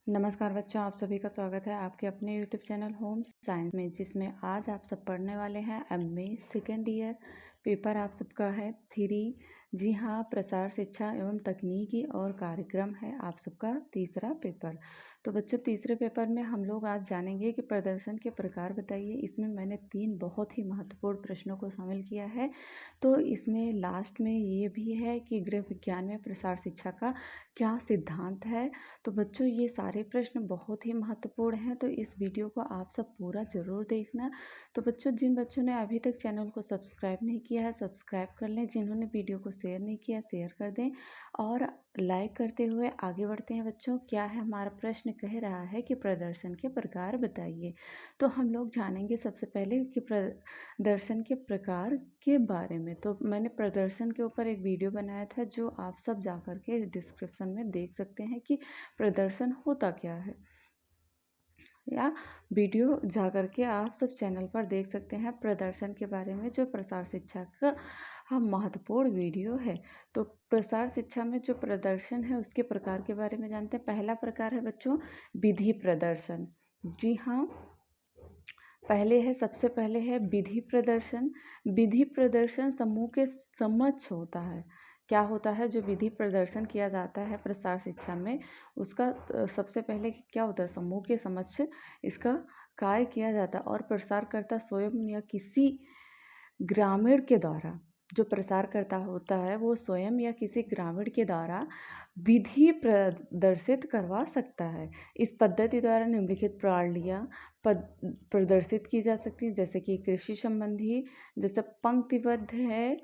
नमस्कार बच्चों, आप सभी का स्वागत है आपके अपने यूट्यूब चैनल होम साइंस में, जिसमें आज आप सब पढ़ने वाले हैं एमए सेकेंड ईयर। पेपर आप सबका है थ्री। जी हाँ, प्रसार शिक्षा एवं तकनीकी और कार्यक्रम है आप सबका तीसरा पेपर। तो बच्चों, तीसरे पेपर में हम लोग आज जानेंगे कि प्रदर्शन के प्रकार बताइए। इसमें मैंने 3 बहुत ही महत्वपूर्ण प्रश्नों को शामिल किया है। तो इसमें लास्ट में ये भी है कि गृह विज्ञान में प्रसार शिक्षा का क्या सिद्धांत है। तो बच्चों, ये सारे प्रश्न बहुत ही महत्वपूर्ण हैं, तो इस वीडियो को आप सब पूरा ज़रूर देखना। तो बच्चों, जिन बच्चों ने अभी तक चैनल को सब्सक्राइब नहीं किया है, सब्सक्राइब कर लें। जिन्होंने वीडियो को शेयर नहीं किया, शेयर कर दें और लाइक करते हुए आगे बढ़ते हैं। बच्चों, क्या है हमारा प्रश्न? कह रहा है कि प्रदर्शन के प्रकार बताइए। तो हम लोग जानेंगे सबसे पहले कि प्रदर्शन के प्रकार के बारे में। तो मैंने प्रदर्शन के ऊपर एक वीडियो बनाया था, जो आप सब जा कर के डिस्क्रिप्शन में देख सकते हैं कि प्रदर्शन होता क्या है, या वीडियो जा कर के आप सब चैनल पर देख सकते हैं प्रदर्शन के बारे में, जो प्रसार शिक्षा का महत्वपूर्ण वीडियो है। तो प्रसार शिक्षा में जो प्रदर्शन है उसके प्रकार के बारे में जानते हैं। पहला प्रकार है बच्चों विधि प्रदर्शन। जी हाँ, सबसे पहले है विधि प्रदर्शन। विधि प्रदर्शन समूह के समक्ष होता है। क्या होता है? जो विधि प्रदर्शन किया जाता है प्रसार शिक्षा में, उसका सबसे पहले क्या होता है? समूह के समक्ष इसका कार्य किया जाता है और प्रसारकर्ता स्वयं या किसी ग्रामीण के द्वारा, जो प्रसारकर्ता होता है वो स्वयं या किसी ग्रामीण के द्वारा विधि प्रदर्शित करवा सकता है। इस पद्धति द्वारा निम्नलिखित प्रणालियाँ प्रदर्शित की जा सकती हैं, जैसे कि कृषि संबंधी, जैसे पंक्तिबद्ध है,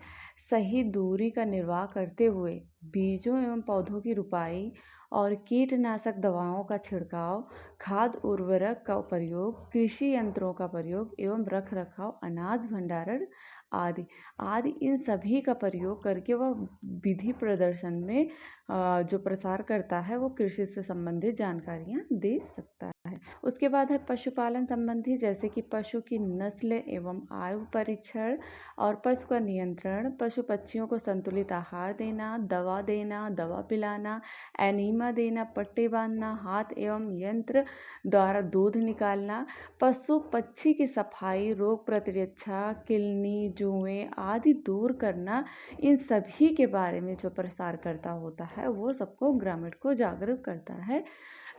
सही दूरी का निर्वाह करते हुए बीजों एवं पौधों की रुपाई और कीटनाशक दवाओं का छिड़काव, खाद उर्वरक का प्रयोग, कृषि यंत्रों का प्रयोग एवं रख रखाव, अनाज भंडारण आदि आदि, इन सभी का प्रयोग करके वह विधि प्रदर्शन में जो प्रसार करता है वो कृषि से संबंधित जानकारियाँ दे सकता है। उसके बाद है पशुपालन संबंधी, जैसे कि पशु की नस्ल एवं आयु परीक्षण और पशु का नियंत्रण, पशु पक्षियों को संतुलित आहार देना, दवा पिलाना, एनीमा देना, पट्टे बांधना, हाथ एवं यंत्र द्वारा दूध निकालना, पशु पक्षी की सफाई, रोग प्रतिरक्षा, किलनी, जुएं आदि दूर करना, इन सभी के बारे में जो प्रसार करता होता है वो सबको ग्रामीण को जागरूक करता है।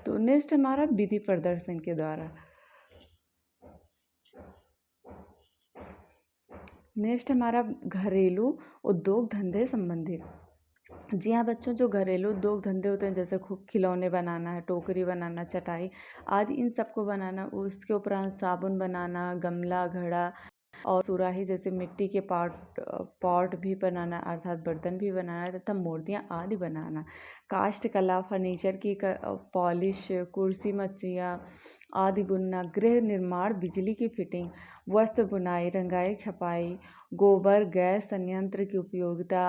तो नेक्स्ट हमारा विधि प्रदर्शन के द्वारा। नेक्स्ट हमारा घरेलू उद्योग धंधे संबंधी। जी हाँ बच्चों, जो घरेलू उद्योग धंधे होते हैं, जैसे खिलौने बनाना है, टोकरी बनाना, चटाई आदि, इन सबको बनाना, उसके उपरांत साबुन बनाना, गमला, घड़ा और सुराही जैसे मिट्टी के पॉट भी बनाना, अर्थात बर्तन भी बनाना, तथा मूर्तियाँ आदि बनाना, काष्ठ कला, फर्नीचर की पॉलिश, कुर्सी मच्छियाँ आदि बुनना, गृह निर्माण, बिजली की फिटिंग, वस्त्र बुनाई, रंगाई छपाई, गोबर गैस संयंत्र की उपयोगिता,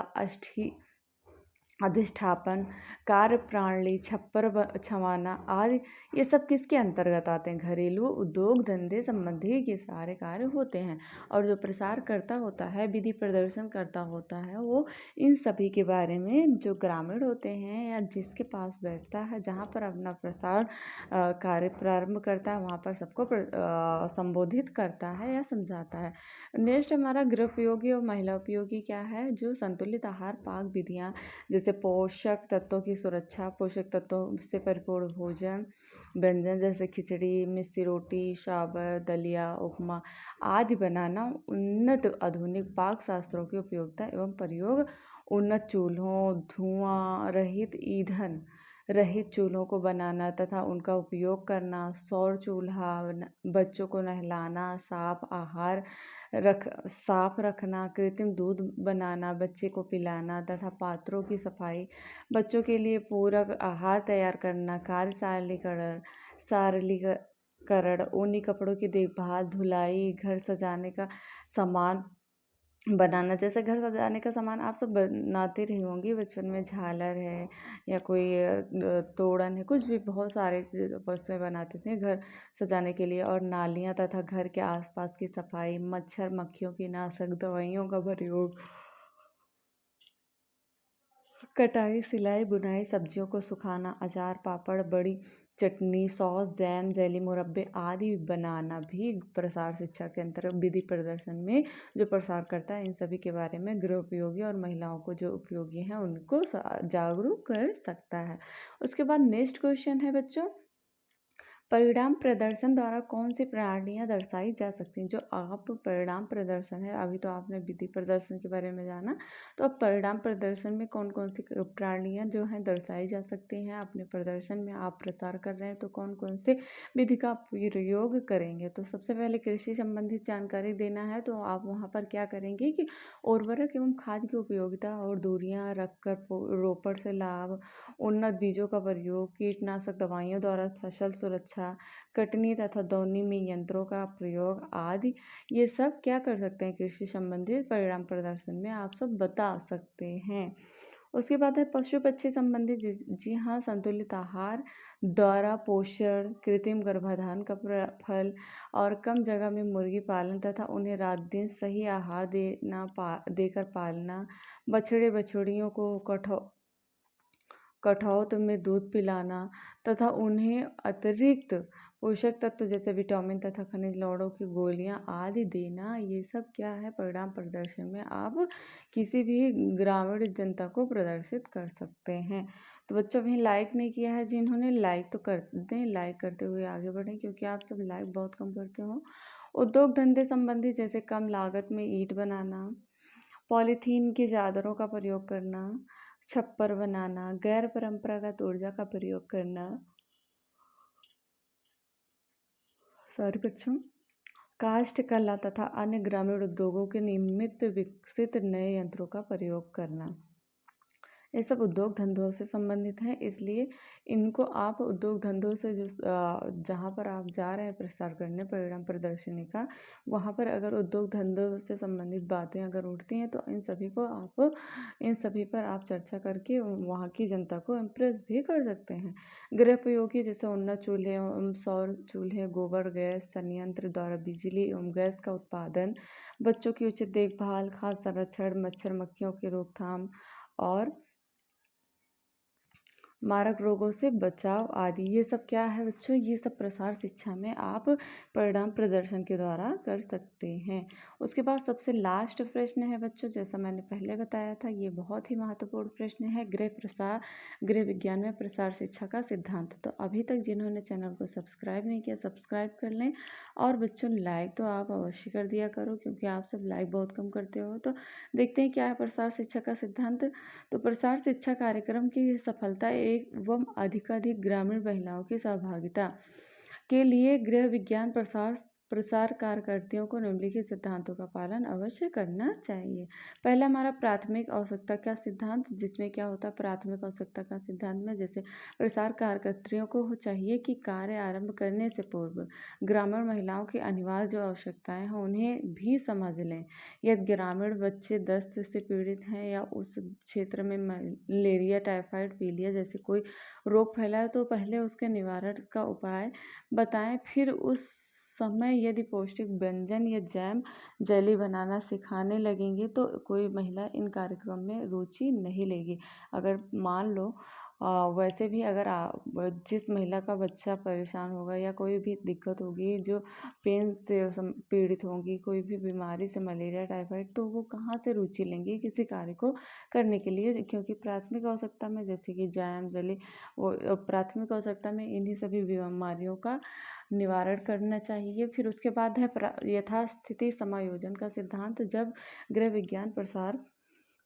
अधिष्ठापन, कार्य प्रणाली, छप्पर छवाना आदि, ये सब किसके अंतर्गत आते हैं? घरेलू उद्योग धंधे संबंधी ये सारे कार्य होते हैं। और जो प्रसार करता होता है, विधि प्रदर्शन करता होता है, वो इन सभी के बारे में, जो ग्रामीण होते हैं या जिसके पास बैठता है, जहाँ पर अपना प्रसार कार्य प्रारंभ करता है, वहाँ पर सबको संबोधित करता है या समझाता है। नेक्स्ट हमारा गृह उपयोगी और महिला उपयोगी क्या है? जो संतुलित आहार पाक विधियाँ, जैसे पोषक तत्वों की सुरक्षा, पोषक तत्वों से परिपूर्ण भोजन, व्यंजन जैसे खिचड़ी, मिस्सी रोटी, शावर, दलिया, उपमा आदि बनाना, उन्नत आधुनिक पाक शास्त्रों की उपयोगिता एवं प्रयोग, उन्नत चूल्हों, धुआं रहित ईंधन रहित चूल्हों को बनाना तथा उनका उपयोग करना, सौर चूल्हा, बच्चों को नहलाना, साफ रखना, कृत्रिम दूध बनाना, बच्चे को पिलाना तथा पात्रों की सफाई, बच्चों के लिए पूरक आहार तैयार करना, सारलीकरण, ऊनी कपड़ों की देखभाल, धुलाई, घर सजाने का सामान बनाना। जैसे घर सजाने का सामान आप सब बनाते रही होंगी बचपन में, झालर है या कोई तोड़न है, कुछ भी, बहुत सारे वस्तुएं बनाते थे घर सजाने के लिए। और नालियाँ तथा घर के आसपास की सफाई, मच्छर मक्खियों की नाशक दवाइयों का प्रयोग कटाई, सिलाई, बुनाई, सब्जियों को सुखाना, अचार, पापड़, बड़ी, चटनी, सॉस, जैम, जेली, मुरब्बे आदि बनाना भी प्रसार शिक्षा के अंतर्गत विधि प्रदर्शन में जो प्रसार करता है। इन सभी के बारे में गृह उपयोगी और महिलाओं को जो उपयोगी हैं उनको जागरूक कर सकता है। उसके बाद नेक्स्ट क्वेश्चन है बच्चों, परिणाम प्रदर्शन द्वारा कौन सी प्रणालियाँ दर्शाई जा सकती हैं। जो आप परिणाम प्रदर्शन है, अभी तो आपने विधि प्रदर्शन के बारे में जाना, तो अब परिणाम प्रदर्शन में कौन कौन सी प्रणालियाँ जो हैं दर्शाई जा सकती हैं। अपने प्रदर्शन में आप प्रसार कर रहे हैं तो कौन कौन से विधि का प्रयोग करेंगे। तो सबसे पहले कृषि संबंधित जानकारी देना है, तो आप वहाँ पर क्या करेंगे कि उर्वरक एवं खाद की उपयोगिता और दूरियाँ रखकर रोपण से लाभ, उन्नत बीजों का प्रयोग, कीटनाशक दवाइयों द्वारा फसल सुरक्षा, कटनी तथा दौनी में यंत्रों का प्रयोग आदि, ये सब क्या कर सकते हैं, कृषि संबंधित परिणाम प्रदर्शन में आप सब बता सकते हैं। उसके बाद है पशु पक्षी संबंधित, जी हाँ, संतुलित आहार द्वारा पोषण, कृत्रिम गर्भाधान का फल और कम जगह में मुर्गी पालन तथा उन्हें रात दिन सही आहार देकर पालना, बछड़े बछड़ियों को कठौत में दूध पिलाना तथा उन्हें अतिरिक्त पोषक तत्व जैसे विटामिन तथा खनिज लवणों की गोलियां आदि देना, ये सब क्या है, परिणाम प्रदर्शन में आप किसी भी ग्रामीण जनता को प्रदर्शित कर सकते हैं। तो बच्चों अभी लाइक नहीं किया है, जिन्होंने लाइक तो कर दें, लाइक करते हुए आगे बढ़ें क्योंकि आप सब लाइक बहुत कम करते हो। उद्योग धंधे संबंधी जैसे कम लागत में ईंट बनाना, पॉलीथीन की चादरों का प्रयोग करना, छप्पर बनाना, गैर परंपरागत ऊर्जा का प्रयोग करना, सॉरी बच्चों, काष्ठ कला तथा अन्य ग्रामीण उद्योगों के निमित्त विकसित नए यंत्रों का प्रयोग करना, ये सब उद्योग धंधों से संबंधित हैं। इसलिए इनको आप उद्योग धंधों से जो जहाँ पर आप जा रहे हैं प्रसार करने परिणाम प्रदर्शनी का, वहाँ पर अगर उद्योग धंधों से संबंधित बातें अगर उठती हैं तो इन सभी पर आप चर्चा करके वहाँ की जनता को इम्प्रेस भी कर सकते हैं। गृह उपयोगी जैसे उन्नत चूल्हे एवं सौर चूल्हे, गोबर गैस संयंत्र द्वारा बिजली एवं गैस का उत्पादन, बच्चों की उचित देखभाल, खाद्य संरक्षण, मच्छर मक्खियों की रोकथाम और मारक रोगों से बचाव आदि, ये सब क्या है बच्चों, ये सब प्रसार शिक्षा में आप परिणाम प्रदर्शन के द्वारा कर सकते हैं। उसके बाद सबसे लास्ट प्रश्न है बच्चों, जैसा मैंने पहले बताया था, ये बहुत ही महत्वपूर्ण प्रश्न है, गृह विज्ञान में प्रसार शिक्षा का सिद्धांत। तो अभी तक जिन्होंने चैनल को सब्सक्राइब नहीं किया, सब्सक्राइब कर लें। और बच्चों लाइक तो आप अवश्य कर दिया करो क्योंकि आप सब लाइक बहुत कम करते हो। तो देखते हैं क्या है प्रसार शिक्षा का सिद्धांत। तो प्रसार शिक्षा कार्यक्रम की सफलता एवं अधिकाधिक ग्रामीण महिलाओं की सहभागिता के लिए गृह विज्ञान प्रसार कार्यकर्तियों को निम्नलिखित सिद्धांतों का पालन अवश्य करना चाहिए। पहला हमारा प्राथमिक आवश्यकता का सिद्धांत, जिसमें क्या होता है प्राथमिक आवश्यकता का सिद्धांत में, जैसे प्रसार कार्यकर्तियों को चाहिए कि कार्य आरंभ करने से पूर्व ग्रामीण महिलाओं की अनिवार्य जो आवश्यकताएं हैं उन्हें भी समझ लें। यदि ग्रामीण बच्चे दस्त से पीड़ित हैं या उस क्षेत्र में मलेरिया, टाइफाइड, पीलिया जैसे कोई रोग फैला है तो पहले उसके निवारण का उपाय बताएं। फिर उस समय यदि पौष्टिक व्यंजन या जैम, जेली बनाना सिखाने लगेंगे तो कोई महिला इन कार्यक्रम में रुचि नहीं लेगी। अगर मान लो वैसे भी अगर जिस महिला का बच्चा परेशान होगा या कोई भी दिक्कत होगी, जो पेन से पीड़ित होंगी, कोई भी बीमारी से, मलेरिया, टाइफाइड, तो वो कहाँ से रुचि लेंगी किसी कार्य को करने के लिए, क्योंकि प्राथमिक आवश्यकता में जैसे कि जैम, जेली, वो प्राथमिक आवश्यकता में इन्हीं सभी बीमारियों का निवारण करना चाहिए। फिर उसके बाद है यथास्थिति समायोजन का सिद्धांत। जब गृह विज्ञान प्रसार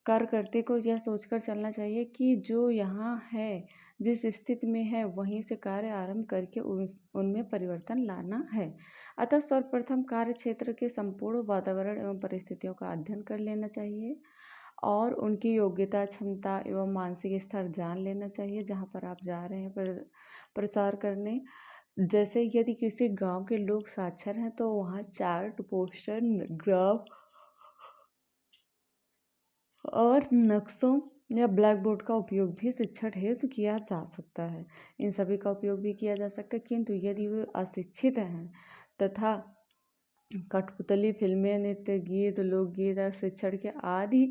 कार्यकर्ता को यह सोचकर चलना चाहिए कि जो यहाँ है, जिस स्थिति में है, वहीं से कार्य आरंभ करके उनमें परिवर्तन लाना है। अतः सर्वप्रथम कार्य क्षेत्र के संपूर्ण वातावरण एवं परिस्थितियों का अध्ययन कर लेना चाहिए और उनकी योग्यता, क्षमता एवं मानसिक स्तर जान लेना चाहिए जहाँ पर आप जा रहे हैं प्रसार करने। जैसे यदि किसी गांव के लोग साक्षर हैं तो वहाँ चार्ट, पोस्टर, ग्राफ और नक्शों या ब्लैक बोर्ड का उपयोग भी शिक्षण हेतु किया जा सकता है। इन सभी का उपयोग भी किया जा सकता है, किंतु यदि वे अशिक्षित हैं तथा कठपुतली फिल्में, नृत्य, गीत, लोकगीत और शिक्षण के आदि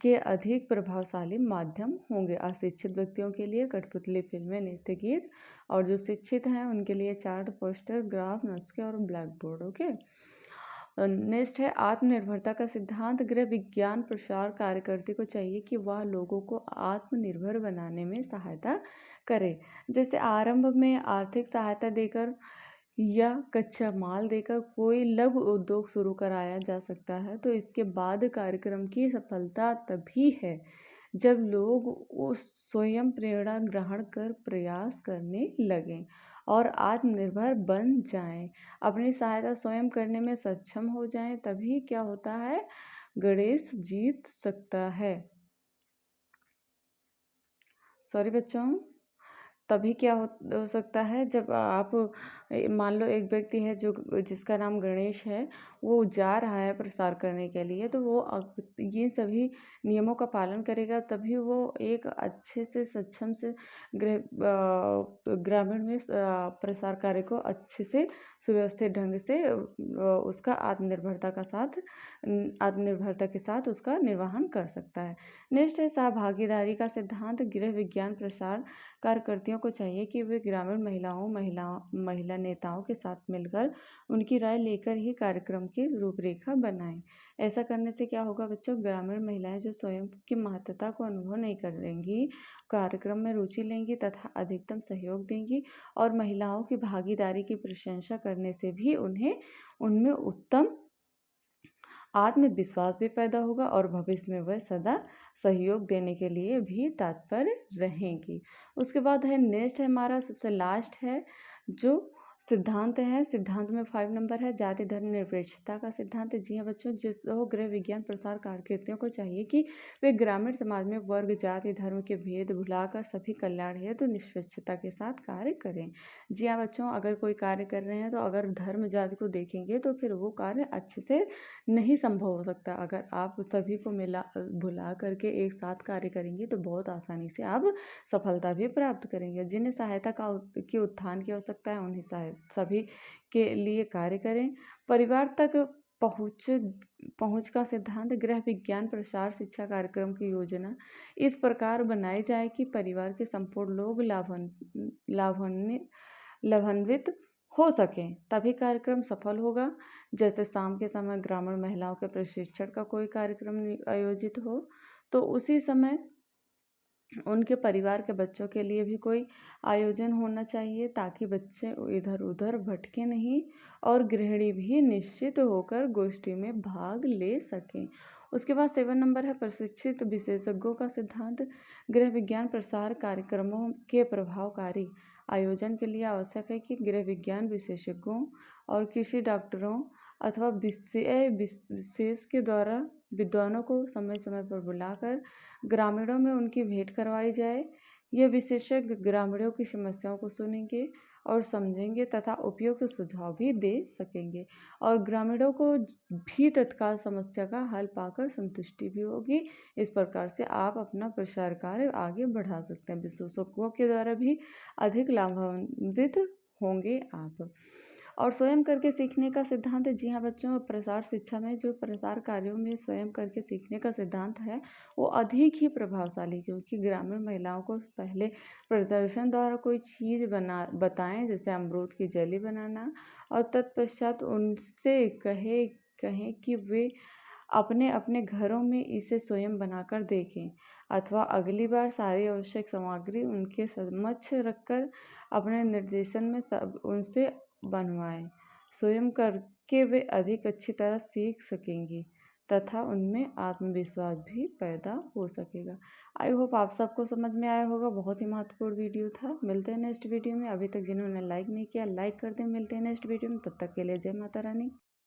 के अधिक प्रभावशाली माध्यम होंगे। अशिक्षित व्यक्तियों के लिए कठपुतली फिल्में, नृत्य गीत, और जो शिक्षित हैं उनके लिए चार्ट, पोस्टर, ग्राफ, नुस्खे और ब्लैक बोर्ड। ओके। नेक्स्ट है आत्मनिर्भरता का सिद्धांत। गृह विज्ञान प्रसार कार्यकर्ता को चाहिए कि वह लोगों को आत्मनिर्भर बनाने में सहायता करे। जैसे आरंभ में आर्थिक सहायता देकर या कच्चा माल देकर कोई लघु उद्योग शुरू कराया जा सकता है, तो इसके बाद कार्यक्रम की सफलता तभी है जब लोग उस स्वयं प्रेरणा ग्रहण कर प्रयास करने लगें और आत्मनिर्भर बन जाएं, अपनी सहायता स्वयं करने में सक्षम हो जाएं। तभी क्या होता है, गणेश जीत सकता है। सॉरी बच्चों, तभी क्या हो सकता है, जब आप मान लो एक व्यक्ति है जो जिसका नाम गणेश है, वो जा रहा है प्रसार करने के लिए, तो वो ये सभी नियमों का पालन करेगा, तभी वो एक अच्छे से सक्षम से ग्रामीण में प्रसार कार्य को अच्छे से सुव्यवस्थित ढंग से उसका आत्मनिर्भरता के साथ उसका निर्वहन कर सकता है। नेक्स्ट है सहभागीदारी का सिद्धांत। गृह विज्ञान प्रसार कार्यकर्ताओं को चाहिए कि वे ग्रामीण महिला नेताओं के साथ मिलकर उनकी राय लेकर ही कार्यक्रम की रूपरेखा बनाएं। ऐसा करने से क्या होगा बच्चों, ग्रामीण महिलाएं जो स्वयं की महत्ता को अनुभव नहीं करेंगी, कार्यक्रम में रुचि लेंगी तथा अधिकतम सहयोग देंगी, और महिलाओं की भागीदारी की प्रशंसा करने से भी उन्हें उनमें उत्तम आत्मविश्वास भी पैदा होगा और भविष्य में वह सदा सहयोग देने के लिए भी तत्पर रहेंगी। उसके बाद है नेक्स्ट है हमारा सबसे लास्ट है जो सिद्धांत है। सिद्धांत में 5 नंबर है जाति धर्म निरपेक्षता का सिद्धांत। जी हाँ बच्चों, जिसको गृह विज्ञान प्रसार कार्यकर्ताओं को चाहिए कि वे ग्रामीण समाज में वर्ग, जाति, धर्म के भेद भुलाकर सभी कल्याण हेतु निष्पक्षता के साथ कार्य करें। जी हाँ बच्चों, अगर कोई कार्य कर रहे हैं तो अगर धर्म जाति को देखेंगे तो फिर वो कार्य अच्छे से नहीं संभव हो सकता। अगर आप सभी को भुला करके एक साथ कार्य करेंगे तो बहुत आसानी से आप सफलता भी प्राप्त करेंगे। जिन्हें सहायता की उत्थान की आवश्यकता है उन्हें सभी के लिए कार्य करें। परिवार तक पहुंच का सिद्धांत। गृह विज्ञान प्रसार शिक्षा कार्यक्रम की योजना इस प्रकार बनाई जाए कि परिवार के संपूर्ण लोग लाभान्वित हो सकें, तभी कार्यक्रम सफल होगा। जैसे शाम के समय ग्रामीण महिलाओं के प्रशिक्षण का कोई कार्यक्रम आयोजित हो तो उसी समय उनके परिवार के बच्चों के लिए भी कोई आयोजन होना चाहिए ताकि बच्चे इधर उधर भटके नहीं और गृहिणी भी निश्चित होकर गोष्ठी में भाग ले सकें। उसके बाद 7 नंबर है प्रशिक्षित विशेषज्ञों का सिद्धांत। गृह विज्ञान प्रसार कार्यक्रमों के प्रभावकारी आयोजन के लिए आवश्यक है कि गृह विज्ञान विशेषज्ञों और कृषि डॉक्टरों अथवा विशेष के द्वारा विद्वानों को समय समय पर बुलाकर ग्रामीणों में उनकी भेंट करवाई जाए। यह विशेषज्ञ ग्रामीणों की समस्याओं को सुनेंगे और समझेंगे तथा उपयुक्त सुझाव भी दे सकेंगे और ग्रामीणों को भी तत्काल समस्या का हल पाकर संतुष्टि भी होगी। इस प्रकार से आप अपना प्रसार कार्य आगे बढ़ा सकते हैं। विशेषज्ञों के द्वारा भी अधिक लाभान्वित होंगे आप। और स्वयं करके सीखने का सिद्धांत। जी हाँ बच्चों, प्रसार शिक्षा में जो प्रसार कार्यों में स्वयं करके सीखने का सिद्धांत है वो अधिक ही प्रभावशाली, क्योंकि ग्रामीण महिलाओं को पहले प्रदर्शन द्वारा कोई चीज़ बताएं, जैसे अमरूद की जेली बनाना, और तत्पश्चात उनसे कहें कि वे अपने अपने घरों में इसे स्वयं बनाकर देखें अथवा अगली बार सारी आवश्यक सामग्री उनके समक्ष रखकर अपने निर्देशन में सब उनसे बनवाएं। स्वयं करके वे अधिक अच्छी तरह सीख सकेंगी तथा उनमें आत्मविश्वास भी पैदा हो सकेगा। आई होप आप सबको समझ में आया होगा। बहुत ही महत्वपूर्ण वीडियो था। मिलते हैं नेक्स्ट वीडियो में। अभी तक जिन्होंने लाइक नहीं किया लाइक कर दें। मिलते हैं नेक्स्ट वीडियो में, तब तक के लिए जय माता रानी।